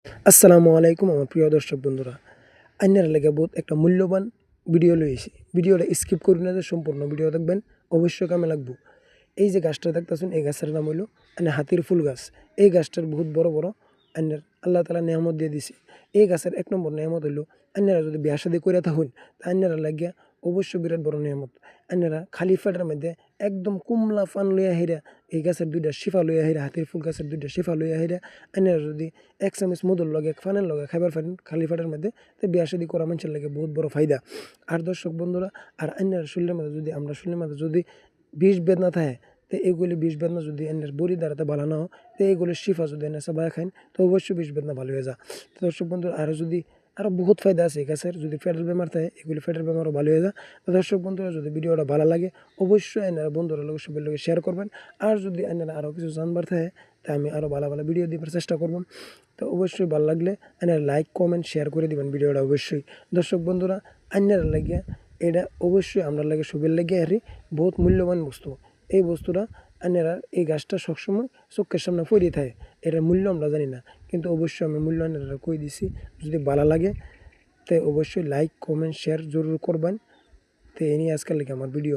আসসালামু আলাইকুম আমার প্রিয় দর্শক বন্ধুরা। আইনার লেগে বহুত একটা মূল্যবান ভিডিও লইছি। ভিডিওটা স্কিপ করি না যে সম্পূর্ণ ভিডিও দেখবেন, অবশ্যই কামে লাগবো। এই যে গাছটা দেখতেছেন এই গাছের নাম হইল হাতির ফুল গাছ। এই গাছটার বহুত বড় বড় আইনার আল্লাহ তালা নিয়ামত দিয়ে দিছে। এই গাছের এক নম্বর নিয়ামত হইল আইনারা যদি বিয়া শাদী করে থাকুন তা আইনারা লাগিয়া অবশ্যই বিরাট বড় নিয়ামত। আইনারা খালি পেটের মধ্যে একদম কুমলা ফান লইয়া হেরা এই গাছের দুইটা শিফা লইয়া হেরা, হাতির ফুল গাছের দুইটা শিফা লইয়া হেরা আইনারা যদি এক চামচ মধুর লগে ফানের লগে খাইবার পারেন খালি পেটের মধ্যে, তো বিয়া শাদী করা মানুষের লাগে বহুত বড় ফায়দা। আর দর্শক বন্ধুরা, আর আইনার শরীরের মধ্যে যদি আমরা শরীরের মধ্যে যদি বিষ বেদনা থাকে, তো এইগুলি বিষ বেদনা যদি এনের বড়ি দ্বারাতে ভালো না হয়, তো এইগুলির শিফা যদি এনে সবাই খান তো অবশ্যই বিষ বেদনা ভালো হয়ে যায়। তো দর্শক বন্ধু, আরও যদি আরও বহুত ফায়দা আছে এই গাছের। যদি পেটের বেমার থাকে এগুলি পেটের বেমারও ভালো হয়ে যায়। তো দর্শক বন্ধুরা, যদি ভিডিওটা ভালো লাগে অবশ্যই এনারা বন্ধুরা লোক সবের লোক শেয়ার করবেন। আর যদি এনারা আরও কিছু জানবার থাকে তা আমি আরও ভালো ভালো ভিডিও দিবার চেষ্টা করব। তো অবশ্যই ভালো লাগলে এনারা লাইক কমেন্ট শেয়ার করে দিবেন ভিডিওটা অবশ্যই। দর্শক বন্ধুরা, আইনারা লাগিয়া এটা অবশ্যই আমরা লাগে সবের লাগিয়ে হারি বহুত মূল্যবান বস্তু। এই বস্তুটা আইনারা এই গাছটা সবসময় চোখের সামনে পড়ে থাকে। এটার মূল্য আমরা জানি না, কিন্তু অবশ্যই আমি মূল্য আইনারা কই দিছি। যদি ভালো লাগে তাই অবশ্যই লাইক কমেন্ট শেয়ার জরুর করবেন। তো এই নিয়ে আজকাল লাগে আমার ভিডিও।